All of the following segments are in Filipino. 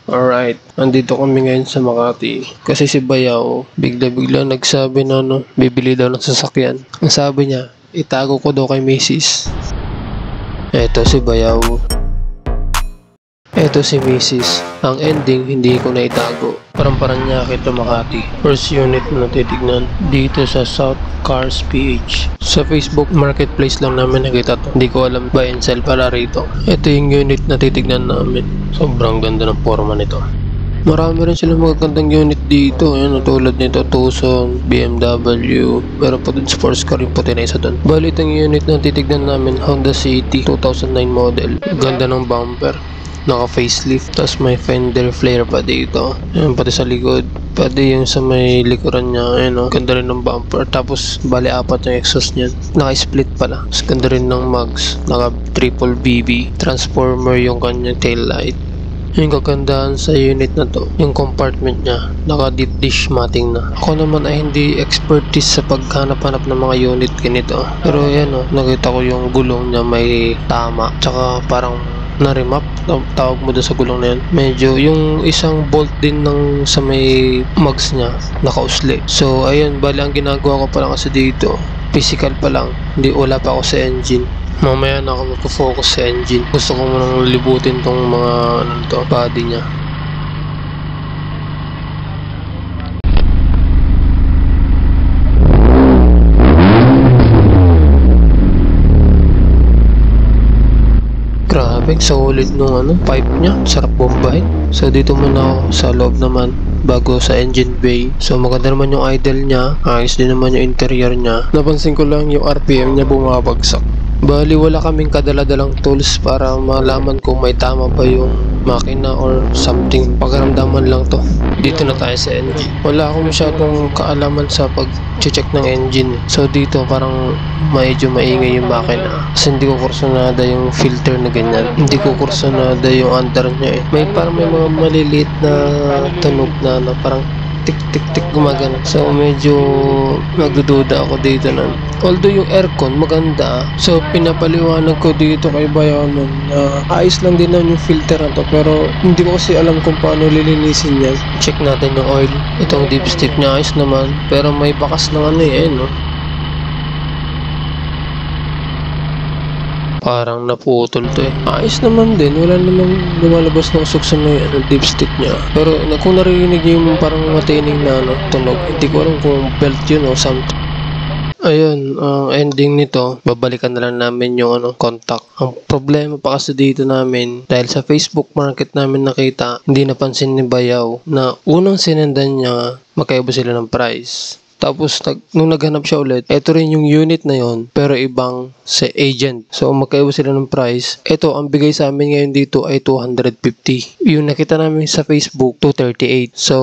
Alright, andito kami ngayon sa Makati. Kasi si Bayaw, bigla-bigla nagsabi na bibili daw ng sasakyan. Ang sabi niya, itago ko daw kay Mrs. Eto si Bayaw. Eto si Mrs. Ang ending, hindi ko na itago. Parang-Paranaque to Makati. First unit na titignan dito sa South Cars PH. Sa Facebook Marketplace lang namin nakita to. Hindi ko alam buy and sell para rito. Ito yung unit na titignan namin. Sobrang ganda ng forma nito. Marami rin silang magagandang unit dito. Ayan, tulad nito, Tucson, BMW. Meron pa dun sports car yung puti na isa dun. Bali, itong unit na titignan namin, Honda City 2009 model. Ganda ng bumper. Naka-facelift, tapos may fender flare pa dito. Ayan, pati sa likod. Pati yung sa may likuran niya, ayan o, ganda rin ng bumper. Tapos, bali apat yung exhaust niyan. Naka-split pala. Tapos, ganda rin ng mugs. Naka-triple BB. Transformer yung kanyang taillight. Yung kagandahan sa unit na to, yung compartment niya, naka-deep dish matting na. Ako naman ay hindi expertise sa paghanap-hanap ng mga unit ganito. Pero ayan o, nakita ko yung gulong niya may tama. Tsaka parang na-remap, tawag mo doon sa gulong na yan. Medyo yung isang bolt din ng sa may mugs niya nakausli. So ayun, bali ang ginagawa ko pa lang kasi dito, physical pa lang, wala pa ako sa engine. Mamaya na ako magpo-focus sa engine. Gusto ko munang libutin tong mga body niya. Grabe, solid nung pipe niya. Sarap bombahin. So dito muna ako sa loob naman bago sa engine bay. So maganda naman yung idle niya. Ayos din naman yung interior niya. Napansin ko lang yung RPM niya bumabagsak. Bali wala kaming kadala-dalang tools para malaman kung may tama ba yung makina or something. Pakiramdaman lang to. Dito na tayo sa engine. Wala akong masyadong kaalaman sa pag-check ng engine. So dito parang medyo maingay yung makina. Kasi hindi ko kursunada yung filter na ganyan. Hindi ko kursunada yung under niya eh. May mga maliliit na tunog na parang tik-tik-tik gumagana. So medyo nagdududa ako dito nun. Although yung aircon maganda, so pinapaliwanag ko dito kay Bayaw nun na ayos lang din nun yung filter na to, pero hindi ko kasi alam kung paano lilinisin yan. Check natin yung oil. Itong dipstick niya ayos naman, pero may bakas ng no? Parang naputol to eh. Ayos naman din. Wala namang lumalabas na usok sa may dipstick niya. Pero kung narinig niyo yung parang matining na tunog, hindi ko alam kung belt yun o something. Ayun, ang ending nito, babalikan na lang namin yung contact. Ang problema pa kasi dito namin, dahil sa Facebook Market namin nakita, hindi napansin ni Bayaw na unang sinendan niya, magkaiba sila ng price. Tapos, nung naghanap siya ulit, ito rin yung unit na yon pero ibang sa agent. So, magkaiba sila ng price. Ito, ang bigay sa amin ngayon dito ay 250. Yung nakita namin sa Facebook, 238. So,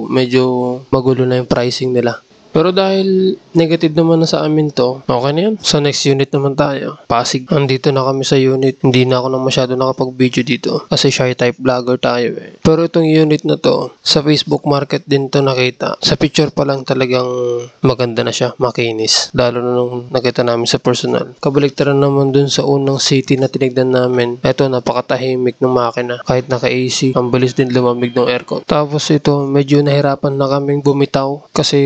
medyo magulo na yung pricing nila. Pero dahil negative naman na sa amin to, okay na yun. Sa next unit naman tayo. Pasig. Andito na kami sa unit. Hindi na ako na masyado nakapag-video dito. Kasi shy type vlogger tayo eh. Pero itong unit na to, sa Facebook Market din to nakita. Sa picture pa lang talagang maganda na siya. Makinis. Lalo na nung nakita namin sa personal. Kabaliktaran naman dun sa unang city na tinignan namin. Ito, napakatahimik ng makina. Kahit naka-AC, ang bilis din lumamig ng aircon. Tapos ito, medyo nahirapan na kaming bumitaw. Kasi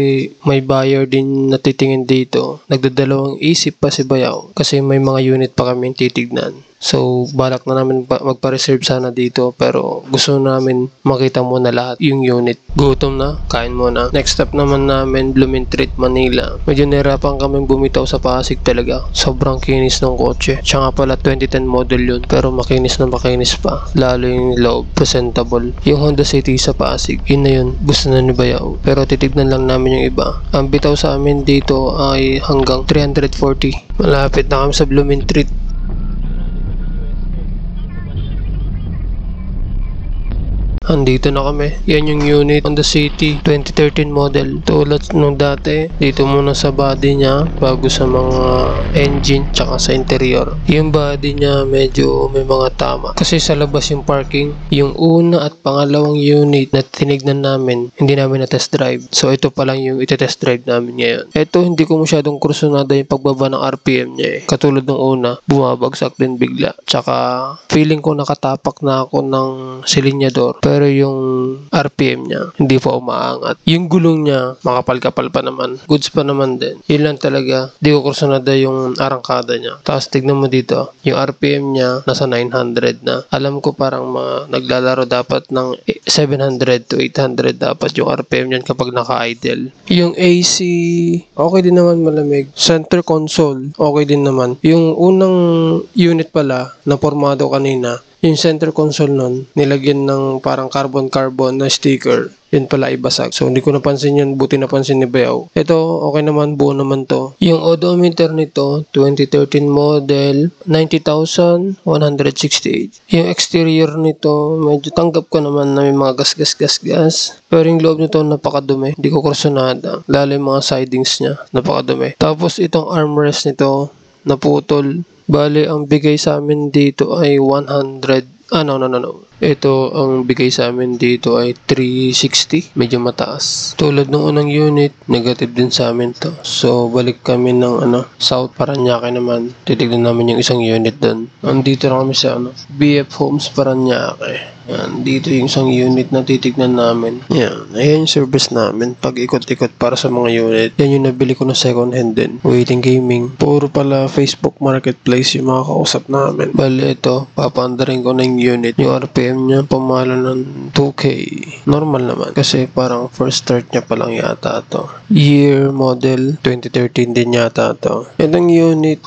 may buyer din na titingin dito. Nagdadalawang isip pa si Bayaw kasi may mga unit pa kami titignan. So, balak na namin magpa-reserve sana dito pero gusto namin makita muna lahat yung unit. Gutom na, kain muna. Next step naman namin, Blumentritt, Manila. Medyo nahirapan kami bumitaw sa Pasig talaga. Sobrang kinis ng kotse. Siya nga pala 2010 model yun pero makinis na makinis pa. Lalo yung loob, presentable. Yung Honda City sa Pasig, yun na yun. Gusto na ni Bayaw. Pero titignan lang namin yung iba. Ang bitaw sa amin dito ay hanggang 340. Malapit na kami sa Blumentritt. Andito na kami. Yan yung unit Honda City 2013 model. Tulad nung dati, dito muna sa body niya bago sa mga engine tsaka sa interior. Yung body niya medyo may mga tama. Kasi sa labas yung parking, yung una at pangalawang unit na tinignan namin, hindi namin na test drive. So ito pa lang yung iti-test drive namin ngayon. Ito hindi ko masyadong kursunada yung pagbaba ng RPM niya eh. Katulad ng una, bumabagsak din bigla. Tsaka feeling ko nakatapak na ako ng silinyador. pero yung RPM niya hindi pa umaangat. Yung gulong niya makapal-kapal pa naman, goods pa naman din. Yun lang talaga, di ko kursunada yung arangkada niya. Tapos tignan mo dito, yung RPM niya nasa 900 na. Alam ko parang mga naglalaro dapat ng 700 to 800 dapat yung RPM niyan kapag naka-idle. Yung AC okay din naman, malamig. Center console okay din naman. Yung unang unit pala na formado kanina, yung center console nun, nilagyan ng parang carbon na sticker. Yun pala ibasag. So, hindi ko napansin yun. Buti napansin ni Bayaw. Ito, okay naman. Buo naman to. Yung odometer nito, 2013 model, 90,168. Yung exterior nito, medyo tanggap ko naman na may mga gas. Pero yung loob nito, napakadumi. Hindi ko kursunada. Lalo yung mga sidings niya, napakadumi. Tapos, itong armrest nito, naputol. Bale, ang bigay sa amin dito ay 100. No. Ito, ang bigay sa amin dito ay 360. Medyo mataas. Tulad ng unang unit, negative din sa amin to. So, balik kami ng South Paranaque naman. Titignan namin yung isang unit doon. Andito na kami sa BF Homes Paranaque. Yan, dito yung isang unit na titignan namin. Yan, ayan yung service namin. Pag ikot-ikot para sa mga unit. Yan yung nabili ko na second hand din. Waiting Gaming. Puro pala Facebook Marketplace yung mga kausap namin. Bali ito, papaandarin ko na yung unit. Yung RPM niya, pamalo ng 2K. Normal naman. Kasi parang first start niya pa lang yata to. Year model, 2013 din yata to. Itong unit,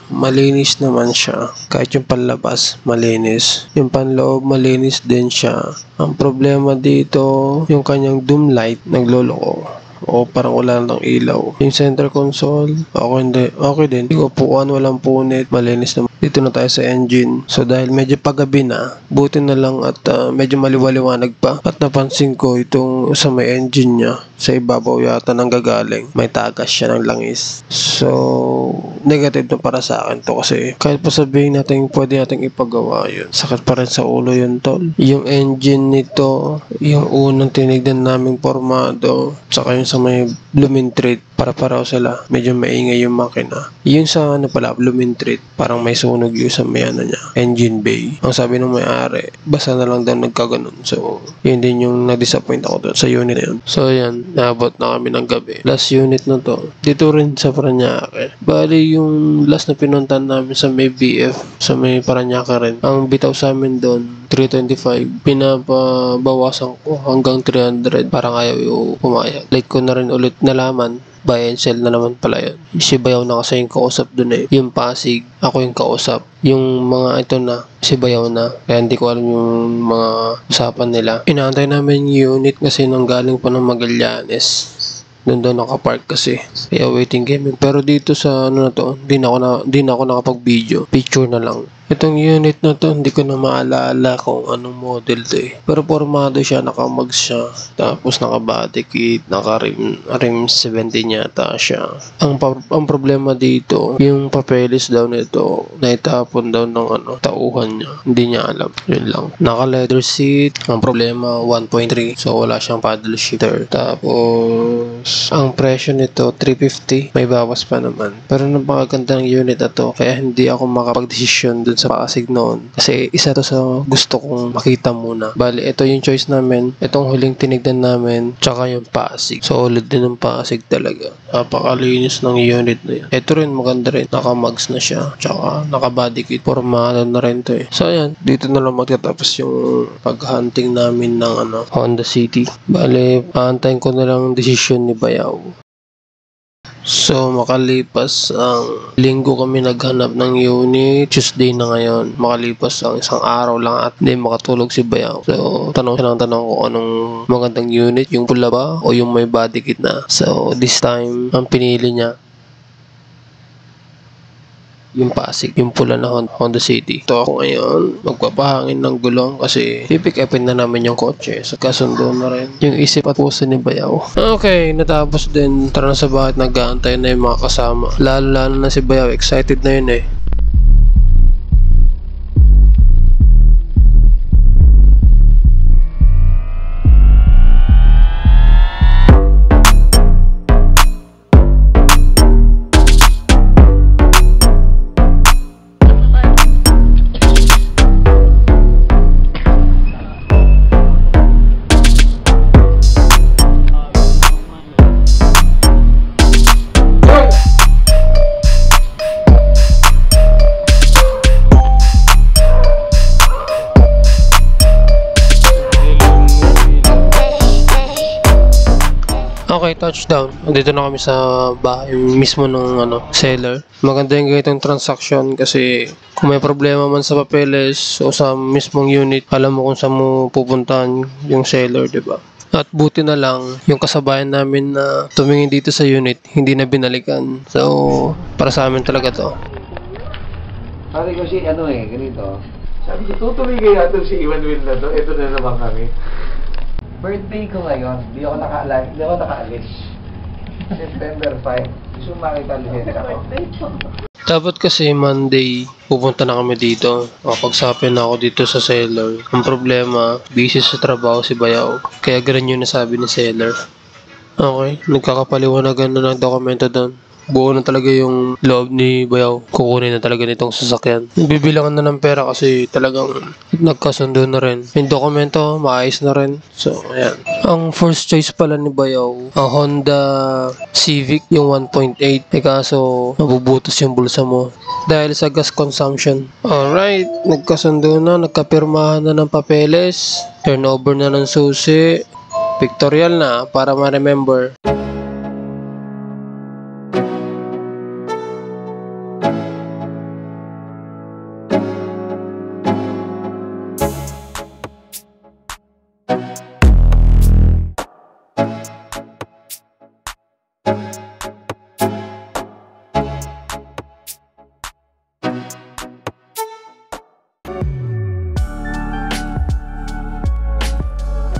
malinis naman siya. Kahit yung panlabas, malinis. Yung panloob, malinis din siya. Ang problema dito, yung kanyang doom light, nagloloko. O parang wala lang ilaw. Yung center console, okay din. Yung upuan, walang punit, malinis naman. Dito na tayo sa engine. So dahil medyo paggabi na, buti na lang at medyo maliwaliwanag pa. At napansin ko itong sa may engine niya, sa ibabaw yata nang gagaling. May tagas siya ng langis. So, negative na para sa akin to kasi kahit pa sabihin natin pwede natin ipagawa yun. Sakit pa rin sa ulo yun, tol. Yung engine nito, yung unang tinignan naming formado, saka yung sa may Blumentritt, para-paraw sila. Medyo maingay yung makina. Yung sa Blumentritt, parang may sunog yung sa may niya, engine bay. Ang sabi ng may-ari, basta na lang daw nagkaganon. So, yun din yung na-disappoint ako doon sa unit na yun. So, yan, naabot na kami ng gabi. Last unit na to, dito rin sa Paranaque. Bali, yung last na pinuntan namin sa may BF, sa may Paranaque rin. Ang bitaw sa amin doon, 325. Pinapabawasan ko hanggang 300. Parang ayaw yung pumayag. Like ko na rin ulit nalaman, buy and sell na naman pala yun. Si Bayaw na kasi yung kausap dun eh. Yung Pasig, ako yung kausap. Yung mga ito na, si Bayaw na. Kaya hindi ko alam yung mga usapan nila. Inaantay namin yung unit kasi nang galing pa ng Magallanes. Doon nakapark kasi. Kaya waiting gaming. Pero dito sa na to, di na ako nakapag-video. Picture na lang. Itong unit na to, hindi ko na maalala kung anong model to eh. Pero formado siya, naka-mags siya. Tapos naka-body kit, naka-rim 17 yata siya. Ang problema dito, yung papeles daw nito, naitapon daw ng tauhan niya. Hindi niya alam. Yun lang. Naka-leather seat. Ang problema, 1.3. So wala siyang paddle shifter. Tapos, ang presyo nito, 350. May bawas pa naman. Pero napakaganda ng unit na to. Kaya hindi ako makapag-desisyon dun sa Pasig noon. Kasi isa to sa gusto kong makita muna. Bali, ito yung choice namin. Itong huling tinignan namin. Tsaka yung Pasig. Solid din ng Pasig talaga. Napakalinis ng unit na yan. Ito rin, maganda rin. Naka-mags na siya. Tsaka naka-body kit. Formado na rin to eh. So, ayan. Dito na lang magtatapos yung pag-hunting namin ng Honda City. Bali, aantayin ko na lang desisyon ni Bayaw. So, makalipas ang linggo kami naghanap ng unit. Tuesday na ngayon. Makalipas ang isang araw lang at hindi makatulog si Bayaw. So, tanong ko anong magandang unit. Yung pula ba o yung may body kit na. So, this time, ang pinili niya yung Pasig, yung pula na Honda City. Ito ako ngayon, magpapahangin ng gulong kasi pipick upin na namin yung kotse. So, kasundo na rin yung isip at puso ni Bayaw. Okay, natapos din. Tara na sa bahay, nag-aantay na yung mga kasama. Lalo na si Bayaw, excited na yun eh. Okay, touchdown. Dito na kami sa bahay mismo ng seller. Maganda yung ganitong transaction kasi kung may problema man sa papeles o sa mismong unit, alam mo kung saan mo pupuntahan yung seller, di ba? At buti na lang, yung kasabayan namin na tumingin dito sa unit, hindi na binalikan. So, para sa amin talaga to. Sabi ko si ganito. Sabi ko, tutuloy kaya ito si Emmanuel na to. Ito na naman kami. Birthday ko ngayon, hindi ako nakaalis. September 5. Gusto mo makita lisensya ko? Dapat kasi Monday, pupunta na kami dito. Makapagsapin na ako dito sa seller. Ang problema, busy sa trabaho si Bayaw. Kaya ganun yung nasabi ni seller. Okay, nagkakapaliwanagan na ng dokumento doon. Buo na talaga yung loob ni Bayaw. Kukunin na talaga nitong sasakyan. Bibilangan na ng pera kasi talagang nagkasundo na rin. Yung dokumento, maayos na rin. So, ayan. Ang first choice pala ni Bayaw, ang Honda Civic, yung 1.8. Kaso, mabubutos yung bulsa mo dahil sa gas consumption. Alright, nagkasundo na, nagkapirmahan na ng papeles, turnover na ng susi, pictorial na para ma-remember.